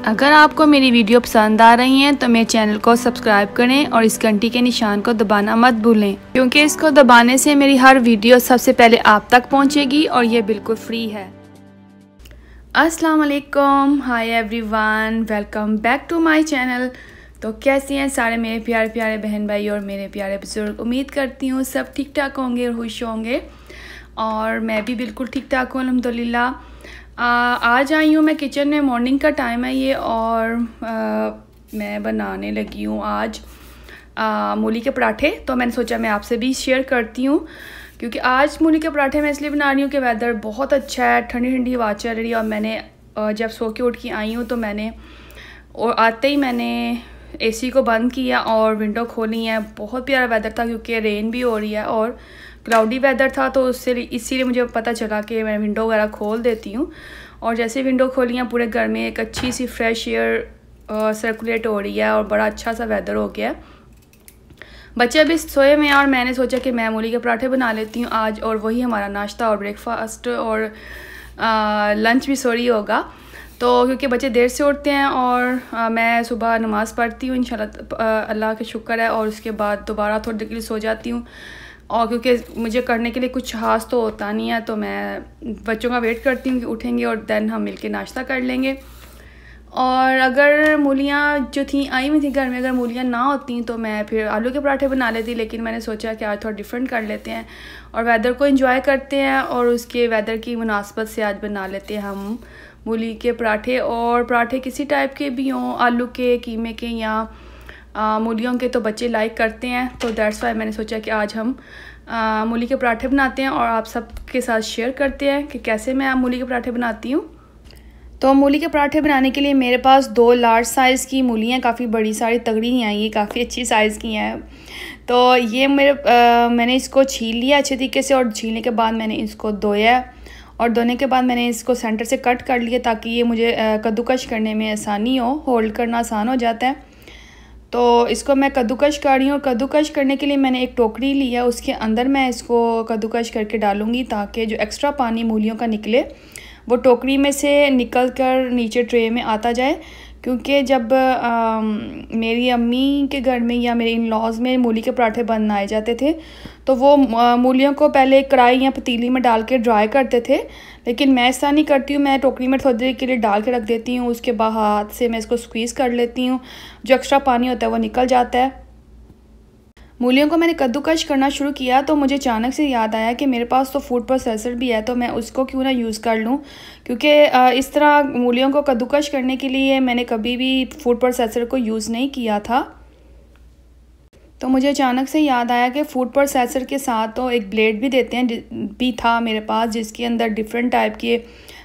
अगर आपको मेरी वीडियो पसंद आ रही हैं तो मेरे चैनल को सब्सक्राइब करें और इस घंटी के निशान को दबाना मत भूलें, क्योंकि इसको दबाने से मेरी हर वीडियो सबसे पहले आप तक पहुंचेगी और ये बिल्कुल फ्री है। अस्सलाम वालेकुम, hi everyone, welcome back to my channel. तो कैसे हैं सारे मेरे प्यारे प्यारे बहन भाई और मेरे प्यारे बुजुर्ग। उम्मीद करती हूँ सब ठीक ठाक होंगे और खुश होंगे, और मैं भी बिल्कुल ठीक ठाक हूँ अल्हम्दुलिल्लाह। आज आई हूँ मैं किचन में, मॉर्निंग का टाइम है ये, और मैं बनाने लगी हूँ आज मूली के पराठे। तो मैंने सोचा मैं आपसे भी शेयर करती हूँ, क्योंकि आज मूली के पराठे मैं इसलिए बना रही हूँ कि वेदर बहुत अच्छा है, ठंडी ठंडी हवा चल रही है। और मैंने जब सो के उठ के आई हूँ तो मैंने आते ही मैंने एसी को बंद किया और विंडो खोली है। बहुत प्यारा वेदर था, क्योंकि रेन भी हो रही है और क्लाउडी वेदर था, तो उससे इसीलिए मुझे पता चला कि मैं विंडो वगैरह खोल देती हूँ। और जैसे विंडो खोली हैं पूरे घर में एक अच्छी सी फ्रेश एयर सर्कुलेट हो रही है और बड़ा अच्छा सा वेदर हो गया है। बच्चे अभी सोए में, और मैंने सोचा कि मैं मूली के पराठे बना लेती हूँ आज, और वही हमारा नाश्ता और ब्रेकफास्ट और लंच भी सॉरी होगा। तो क्योंकि बच्चे देर से उठते हैं और मैं सुबह नमाज़ पढ़ती हूँ इंशाल्लाह, अल्लाह के शुक्र है, और उसके बाद दोबारा थोड़ी देर के लिए सो जाती हूँ। और क्योंकि मुझे करने के लिए कुछ खास तो होता नहीं है, तो मैं बच्चों का वेट करती हूँ कि उठेंगे और देन हम मिलके नाश्ता कर लेंगे। और अगर मूलियाँ जो थी आई हुई थी घर में, अगर मूलियाँ ना होती तो मैं फिर आलू के पराठे बना लेती, लेकिन मैंने सोचा कि आज थोड़ा डिफरेंट कर लेते हैं और वेदर को एंजॉय करते हैं, और उसके वेदर की मुनासबत से आज बना लेते हैं हम मूली के पराठे। और पराठे किसी टाइप के भी हों, आलू के, कीमे के या मूलियों के, तो बच्चे लाइक करते हैं। तो दैट्स वाई मैंने सोचा कि आज हम मूली के पराठे बनाते हैं और आप सबके साथ शेयर करते हैं कि कैसे मैं मूली के पराठे बनाती हूँ। तो मूली के पराठे बनाने के लिए मेरे पास 2 लार्ज साइज़ की मूलियाँ, काफ़ी बड़ी सारी तगड़ी नहीं आई, ये काफ़ी अच्छी साइज़ की हैं। तो ये मैंने इसको छील लिया अच्छे तरीके से, और छीलने के बाद मैंने इसको धोया, और धोने के बाद मैंने इसको सेंटर से कट कर लिया ताकि ये मुझे कद्दूकश करने में आसानी हो, होल्ड करना आसान हो जाता है। तो इसको मैं कद्दूकश कर रही हूँ, और कद्दूकश करने के लिए मैंने एक टोकरी लिया, उसके अंदर मैं इसको कद्दूकश करके डालूँगी ताकि जो एक्स्ट्रा पानी मूलियों का निकले वो टोकरी में से निकल कर नीचे ट्रे में आता जाए। क्योंकि जब मेरी अम्मी के घर में या मेरे इन लॉज में मूली के पराठे बनाए जाते थे, तो वो मूलियों को पहले कढ़ाई या पतीली में डाल के ड्राई करते थे, लेकिन मैं ऐसा नहीं करती हूँ। मैं टोकरी में थोड़ी देर के लिए डाल के रख देती हूँ, उसके बाद हाथ से मैं इसको स्क्वीज़ कर लेती हूँ, जो एक्स्ट्रा पानी होता है वो निकल जाता है। मूलियों को मैंने कद्दूकश करना शुरू किया तो मुझे अचानक से याद आया कि मेरे पास तो फूड प्रोसेसर भी है, तो मैं उसको क्यों ना यूज़ कर लूँ, क्योंकि इस तरह मूलियों को कद्दूकश करने के लिए मैंने कभी भी फूड प्रोसेसर को यूज़ नहीं किया था। तो मुझे अचानक से याद आया कि फूड प्रोसेसर के साथ तो एक ब्लेड भी देते हैं, भी था मेरे पास, जिसके अंदर डिफरेंट टाइप के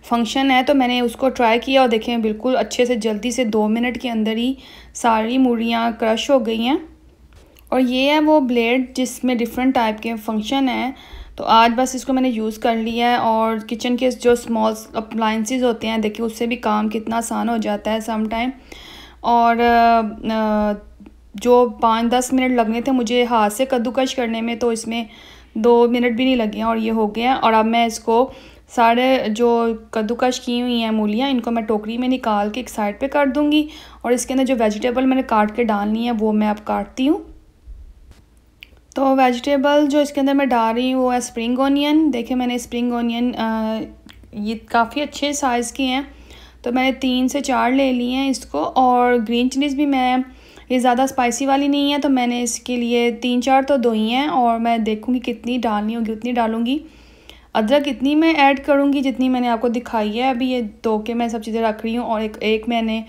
फंक्शन है। तो मैंने उसको ट्राई किया और देखें बिल्कुल अच्छे से जल्दी से 2 मिनट के अंदर ही सारी मूलियाँ क्रश हो गई हैं। और ये है वो ब्लेड जिसमें डिफरेंट टाइप के फंक्शन हैं। तो आज बस इसको मैंने यूज़ कर लिया है, और किचन के जो स्मॉल अप्लाइंसेस होते हैं, देखिए उससे भी काम कितना आसान हो जाता है सम टाइम। और जो 5-10 मिनट लगने थे मुझे हाथ से कद्दूकश करने में, तो इसमें 2 मिनट भी नहीं लगे और ये हो गया। और अब मैं इसको सारे जो कद्दूकश की हुई हैं मूलियाँ, इनको मैं टोकरी में निकाल के एक साइड पे कर दूँगी, और इसके अंदर जो वेजिटेबल मैंने काट के डालनी है वो मैं अब काटती हूँ। तो वेजिटेबल जो इसके अंदर मैं डाल रही हूँ वो है स्प्रिंग ऑनियन। देखिए मैंने स्प्रिंग ऑनियन ये काफ़ी अच्छे साइज़ की हैं, तो मैंने 3 से 4 ले लिए हैं इसको। और ग्रीन चिलीज़ भी मैं, ये ज़्यादा स्पाइसी वाली नहीं है, तो मैंने इसके लिए 3-4 तो दो ही हैं, और मैं देखूँगी कितनी डालनी होगी उतनी डालूँगी। अदरक इतनी मैं ऐड करूँगी जितनी मैंने आपको दिखाई है। अभी ये धो के मैं सब चीज़ें रख रही हूँ, और एक मैंने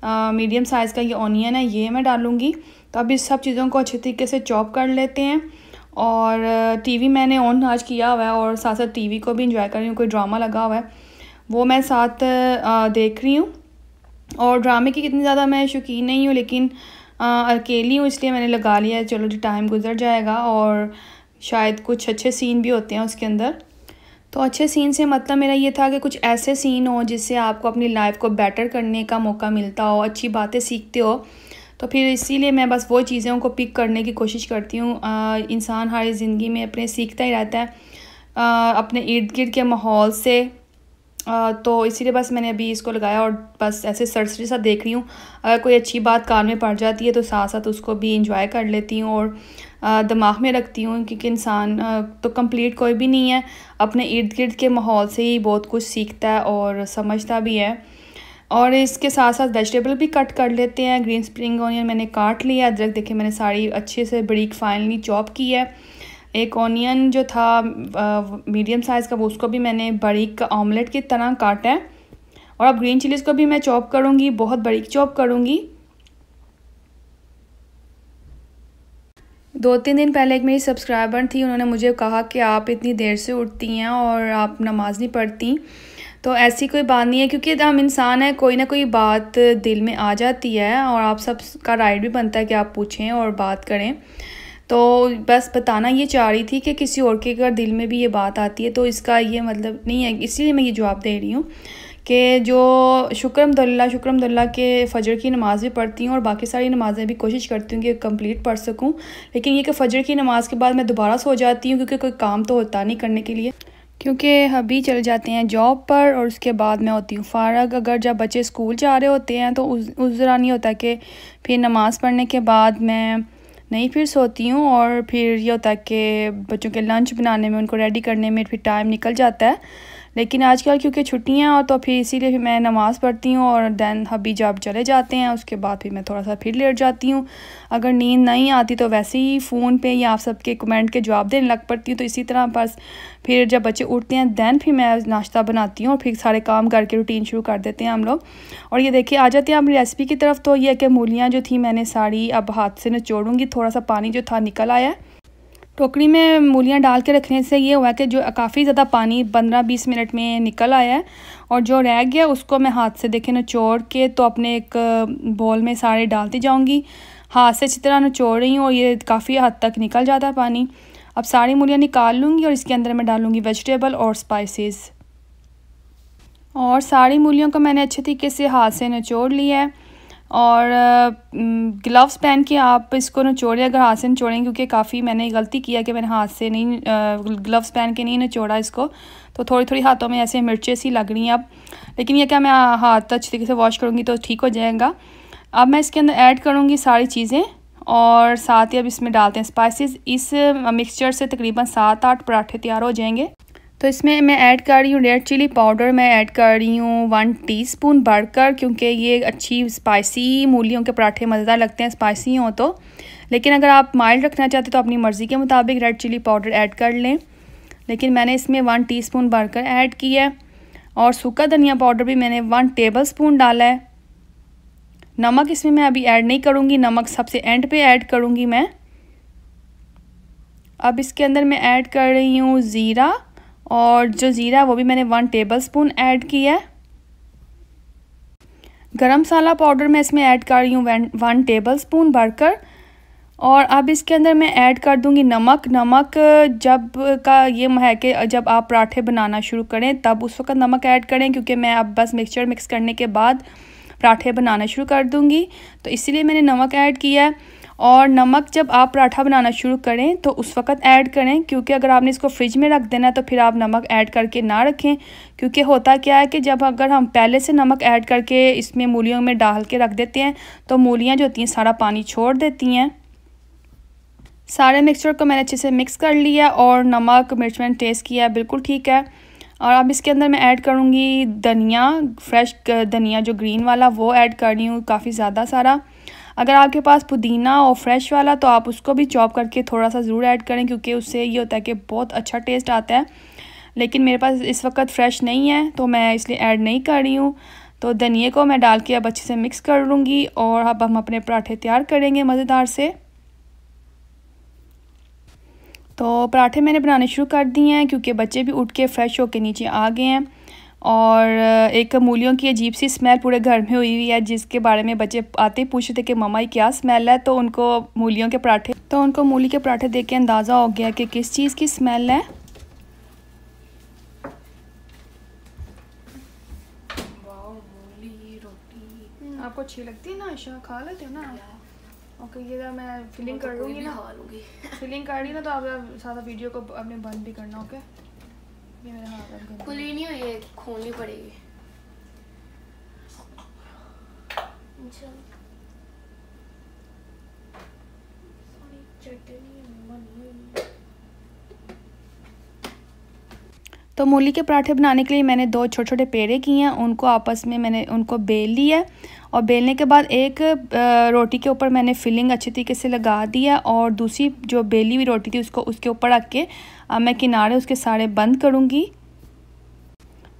मीडियम साइज़ का ये ऑनियन है, ये मैं डालूँगी। तो अब इस सब चीज़ों को अच्छे तरीके से चॉप कर लेते हैं। और टीवी मैंने ऑन आज किया हुआ है, और साथ साथ टीवी को भी इंजॉय कर रही हूँ, कोई ड्रामा लगा हुआ है वो मैं साथ देख रही हूँ। और ड्रामे की कितनी ज़्यादा मैं शौकीन नहीं हूँ, लेकिन अकेली हूँ इसलिए मैंने लगा लिया है, चलो जी टाइम गुजर जाएगा। और शायद कुछ अच्छे सीन भी होते हैं उसके अंदर। तो अच्छे सीन से मतलब मेरा ये था कि कुछ ऐसे सीन हो जिससे आपको अपनी लाइफ को बेटर करने का मौका मिलता हो, अच्छी बातें सीखते हो। तो फिर इसीलिए मैं बस वो चीज़ों को पिक करने की कोशिश करती हूँ। इंसान हर ज़िंदगी में अपने सीखता ही रहता है, अपने इर्द गिर्द के माहौल से, तो इसीलिए बस मैंने अभी इसको लगाया और बस ऐसे सरसरी सा देख रही हूँ। अगर कोई अच्छी बात कान में पड़ जाती है तो साथ साथ उसको भी इंजॉय कर लेती हूँ और दिमाग में रखती हूँ, क्योंकि इंसान तो कंप्लीट कोई भी नहीं है, अपने इर्द गिर्द के माहौल से ही बहुत कुछ सीखता है और समझता भी है। और इसके साथ साथ वेजिटेबल भी कट कर लेते हैं। ग्रीन स्प्रिंग ऑनियन मैंने काट लिया। अदरक देखिए मैंने सारी अच्छे से बारीक फाइनली चॉप की है। एक ऑनियन जो था मीडियम साइज़ का, वो उसको भी मैंने बारीक ऑमलेट की तरह काटा है। और अब ग्रीन चिलीज़ को भी मैं चॉप करूँगी, बहुत बारीक चॉप करूँगी। 2-3 दिन पहले एक मेरी सब्सक्राइबर थी, उन्होंने मुझे कहा कि आप इतनी देर से उठती हैं और आप नमाज़ नहीं पढ़ती। तो ऐसी कोई बात नहीं है, क्योंकि हम इंसान हैं, कोई ना कोई बात दिल में आ जाती है और आप सब का राइट भी बनता है कि आप पूछें और बात करें। तो बस बताना ये चाह रही थी कि किसी और के अगर दिल में भी ये बात आती है तो इसका ये मतलब नहीं है, इसलिए मैं ये जवाब दे रही हूँ कि जो शुक्रमदुल्ला के फ़जर की नमाज़ भी पढ़ती हूँ और बाकी सारी नमाज़ें भी कोशिश करती हूँ कि कंप्लीट पढ़ सकूँ। लेकिन ये कि फ़जर की नमाज़ के बाद मैं दोबारा सो जाती हूँ, क्योंकि कोई काम तो होता नहीं करने के लिए, क्योंकि हबी चले जाते हैं जॉब पर और उसके बाद मैं होती हूँ फ़ारग। अगर जब बच्चे स्कूल जा रहे होते हैं तो उस दौरान नहीं होता कि फिर नमाज़ पढ़ने के बाद मैं नहीं फिर सोती हूँ, और फिर ये होता है कि बच्चों के लंच बनाने में, उनको रेडी करने में फिर टाइम निकल जाता है। लेकिन आजकल क्योंकि छुट्टियाँ और तो फिर इसीलिए फिर मैं नमाज़ पढ़ती हूँ और दैन हबी जब चले जाते हैं उसके बाद फिर मैं थोड़ा सा फिर लेट जाती हूँ। अगर नींद नहीं आती तो वैसे ही फ़ोन पे या आप सबके कमेंट के जवाब देने लग पड़ती हूँ। तो इसी तरह बस फिर जब बच्चे उठते हैं दैन फिर मैं नाश्ता बनाती हूँ और फिर सारे काम करके रूटीन शुरू कर देते हैं हम लोग। और ये देखिए आ जाते हैं हम रेसिपी की तरफ। तो ये कि मूलियाँ जो थी मैंने सारी अब हाथ से निचोड़ूँगी, थोड़ा सा पानी जो था निकल आया है। टोकरी में मूलियाँ डाल के रखने से ये हुआ कि जो काफ़ी ज़्यादा पानी 15-20 मिनट में निकल आया है, और जो रह गया उसको मैं हाथ से देखें निचोड़ के तो अपने एक बोल में सारे डालती जाऊंगी। हाथ से अच्छी तरह निचोड़ रही हूँ और ये काफ़ी हद तक निकल जाता है पानी। अब सारी मूलियाँ निकाल लूँगी और इसके अंदर मैं डालूँगी वेजिटेबल और स्पाइसेस। और सारी मूलियों को मैंने अच्छे तरीके से हाथ से निचोड़ लिया है। और ग्लव्स पहन के आप इसको निचोड़ें, अगर हाथ से निचोड़ें, क्योंकि काफ़ी मैंने गलती किया कि मैंने हाथ से नहीं ग्लव्स पहन के नहीं निचोड़ा इसको, तो थोड़ी थोड़ी हाथों में ऐसे मिर्चें सी लग रही हैं अब। लेकिन ये क्या मैं हाथ अच्छी तरीके से वॉश करूँगी तो ठीक हो जाएगा। अब मैं इसके अंदर ऐड करूँगी सारी चीज़ें और साथ ही अब इसमें डालते हैं स्पाइसेस। इस मिक्सचर से तकरीबन 7-8 पराठे तैयार हो जाएंगे। तो इसमें मैं ऐड कर रही हूँ रेड चिली पाउडर, मैं ऐड कर रही हूँ 1 टीस्पून बढ़कर, क्योंकि ये अच्छी स्पाइसी मूलियों के पराठे मज़ेदार लगते हैं स्पाइसी हो तो। लेकिन अगर आप माइल्ड रखना चाहते तो अपनी मर्ज़ी के मुताबिक रेड चिली पाउडर ऐड कर लें। लेकिन मैंने इसमें 1 टीस्पून बढ़कर ऐड किया है। और सूखा धनिया पाउडर भी मैंने 1 टेबल स्पून डाला है। नमक इसमें मैं अभी ऐड नहीं करूँगी, नमक सबसे एंड पे ऐड करूँगी मैं। अब इसके अंदर मैं ऐड कर रही हूँ ज़ीरा, और जो ज़ीरा वो भी मैंने 1 टेबल स्पून ऐड किया है। गरम मसाला पाउडर मैं इसमें ऐड कर रही हूँ 1 टेबल स्पून भरकर। और अब इसके अंदर मैं ऐड कर दूँगी नमक। नमक जब का ये है कि जब आप पराठे बनाना शुरू करें तब उस वक्त नमक ऐड करें, क्योंकि मैं अब बस मिक्सचर मिक्स करने के बाद पराठे बनाना शुरू कर दूँगी, तो इसीलिए मैंने नमक ऐड किया है। और नमक जब आप पराठा बनाना शुरू करें तो उस वक्त ऐड करें, क्योंकि अगर आपने इसको फ्रिज में रख देना है तो फिर आप नमक ऐड करके ना रखें, क्योंकि होता क्या है कि जब अगर हम पहले से नमक ऐड करके इसमें मूलियों में डाल के रख देते हैं तो मूलियाँ जो होती हैं सारा पानी छोड़ देती हैं। सारे मिक्सचर को मैंने अच्छे से मिक्स कर लिया और नमक मिर्च मैंने टेस्ट किया बिल्कुल ठीक है। और अब इसके अंदर मैं ऐड करूँगी धनिया, फ्रेश धनिया जो ग्रीन वाला वो ऐड कर रही हूँ काफ़ी ज़्यादा सारा। अगर आपके पास पुदीना और फ्रेश वाला तो आप उसको भी चॉप करके थोड़ा सा ज़रूर ऐड करें, क्योंकि उससे ये होता है कि बहुत अच्छा टेस्ट आता है। लेकिन मेरे पास इस वक्त फ़्रेश नहीं है तो मैं इसलिए ऐड नहीं कर रही हूँ। तो धनिया को मैं डाल के अब अच्छे से मिक्स कर लूँगी और अब हम अपने पराठे तैयार करेंगे मज़ेदार से। तो पराठे मैंने बनाने शुरू कर दिए हैं, क्योंकि बच्चे भी उठ के फ़्रेश होके नीचे आ गए हैं। और एक मूलियों की अजीब सी स्मेल पूरे घर में हुई हुई है, जिसके बारे में बच्चे आते ही पूछते थे कि मम्मा ये क्या स्मेल है। तो उनको मूलियों के पराठे मूली के पराठे देख के अंदाज़ा हो गया कि किस चीज़ की स्मेल है। मूली रोटी आपको अच्छी लगती है ना आयशा, खा लेते हो ना? ओके ये मैं फिलिंग कर लूँगी ना, फिलिंग कर रही ना तो आप सारा वीडियो को अपने बंद भी करना। ओके खुली नहीं हुई है, खोलनी पड़ेगी। तो मूली के पराठे बनाने के लिए मैंने 2 छोटे छोटे पेड़े किए हैं, उनको आपस में मैंने उनको बेल लिया और बेलने के बाद एक रोटी के ऊपर मैंने फिलिंग अच्छी तरीके से लगा दिया और दूसरी जो बेली हुई रोटी थी उसको उसके ऊपर रख के मैं किनारे उसके सारे बंद करूँगी।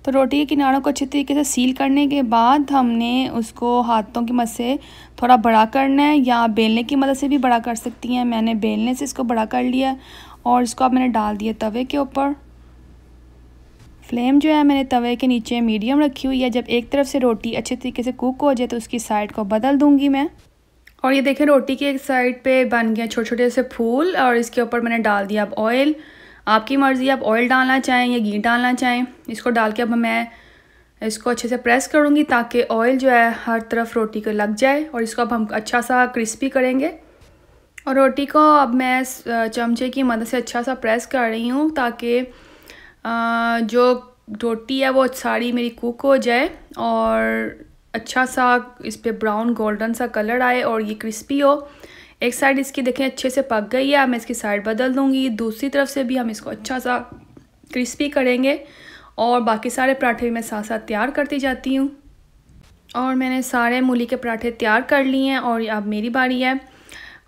तो रोटी के किनारों को अच्छी तरीके से सील करने के बाद हमने उसको हाथों की मदद से थोड़ा बड़ा करना है, या बेलने की मदद से भी बड़ा कर सकती हैं। मैंने बेलने से इसको बड़ा कर लिया और इसको अब मैंने डाल दिया तवे के ऊपर। फ्लेम जो है मैंने तवे के नीचे मीडियम रखी हुई है। जब एक तरफ से रोटी अच्छे तरीके से कुक हो जाए तो उसकी साइड को बदल दूंगी मैं। और ये देखें रोटी की एक साइड पे बन गया छोटे छोटे से फूल और इसके ऊपर मैंने डाल दिया अब ऑयल। आपकी मर्ज़ी, आप ऑयल डालना चाहें या घी डालना चाहें। इसको डाल के अब मैं इसको अच्छे से प्रेस करूँगी ताकि ऑयल जो है हर तरफ रोटी को लग जाए। और इसको अब हम अच्छा सा क्रिस्पी करेंगे। और रोटी को अब मैं चमचे की मदद से अच्छा सा प्रेस कर रही हूँ ताकि जो रोटी है वो सारी मेरी कुक हो जाए और अच्छा सा इस पे ब्राउन गोल्डन सा कलर आए और ये क्रिस्पी हो। एक साइड इसकी देखें अच्छे से पक गई है, मैं इसकी साइड बदल दूंगी। दूसरी तरफ से भी हम इसको अच्छा सा क्रिस्पी करेंगे और बाकी सारे पराठे मैं साथ साथ तैयार करती जाती हूँ। और मैंने सारे मूली के पराठे तैयार कर लिए हैं और अब मेरी बारी है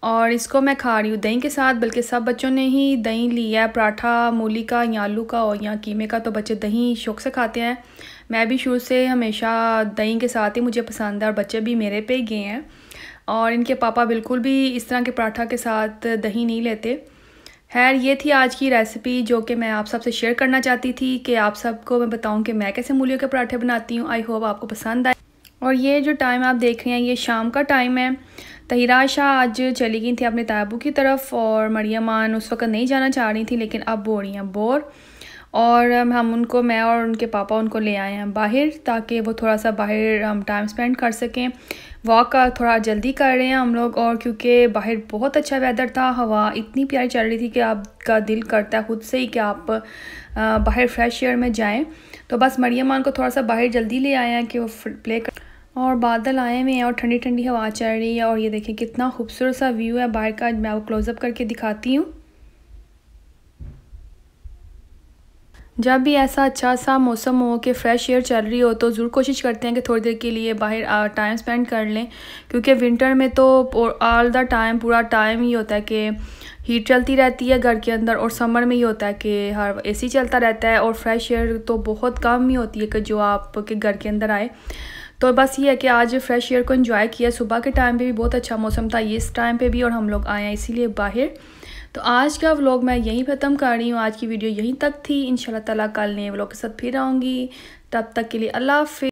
और इसको मैं खा रही हूँ दही के साथ। बल्कि सब बच्चों ने ही दही लिया है, पराठा मूली का या आलू का और या कीमे का, तो बच्चे दही शौक़ से खाते हैं। मैं भी शुरू से हमेशा दही के साथ ही मुझे पसंद है और बच्चे भी मेरे पे ही गए हैं। और इनके पापा बिल्कुल भी इस तरह के पराठा के साथ दही नहीं लेते। खैर ये थी आज की रेसिपी जो कि मैं आप सबसे शेयर करना चाहती थी कि आप सबको मैं बताऊं कि मैं कैसे मूलियों के पराठे बनाती हूं। आई होप आपको पसंद आए। और ये जो टाइम आप देख रहे हैं ये शाम का टाइम है। तहीरा आयशा आज चली गई थी अपने ताबू की तरफ और मरियम मान उस वक्त नहीं जाना चाह रही थी, लेकिन अब हो रही हैं बोर। और हम उनको, मैं और उनके पापा उनको ले आए हैं बाहर ताकि वो थोड़ा सा बाहर हम टाइम स्पेंड कर सकें। वॉक का थोड़ा जल्दी कर रहे हैं हम लोग और क्योंकि बाहर बहुत अच्छा वेदर था, हवा इतनी प्यारी चल रही थी कि आपका दिल करता है खुद से ही कि आप बाहर फ्रेश एयर में जाएं। तो बस मरियम मान को थोड़ा सा बाहर जल्दी ले आए हैं कि वो प्ले कर। और बादल आए हुए हैं और ठंडी ठंडी हवा चल रही है और ये देखिए कितना खूबसूरत सा व्यू है बाहर का। मैं आपको क्लोजअप करके दिखाती हूँ। जब भी ऐसा अच्छा सा मौसम हो कि फ़्रेश एयर चल रही हो तो ज़रूर कोशिश करते हैं कि थोड़ी देर के लिए बाहर टाइम स्पेंड कर लें, क्योंकि विंटर में तो ऑल द टाइम पूरा टाइम ही होता है कि हीट चलती रहती है घर के अंदर, और समर में ही होता है कि हर एसी चलता रहता है और फ्रेश एयर तो बहुत कम ही होती है कि जो आपके घर के अंदर आए। तो बस ये है कि आज फ्रेश एयर को एंजॉय किया। सुबह के टाइम पे भी बहुत अच्छा मौसम था, इस टाइम पे भी, और हम लोग आए हैं इसीलिए बाहर। तो आज का व्लॉग मैं यहीं ख़त्म कर रही हूँ। आज की वीडियो यहीं तक थी। इंशाल्लाह ताला कल नए व्लॉग के साथ फिर आऊँगी। तब तक के लिए अल्लाह हाफ़िज़।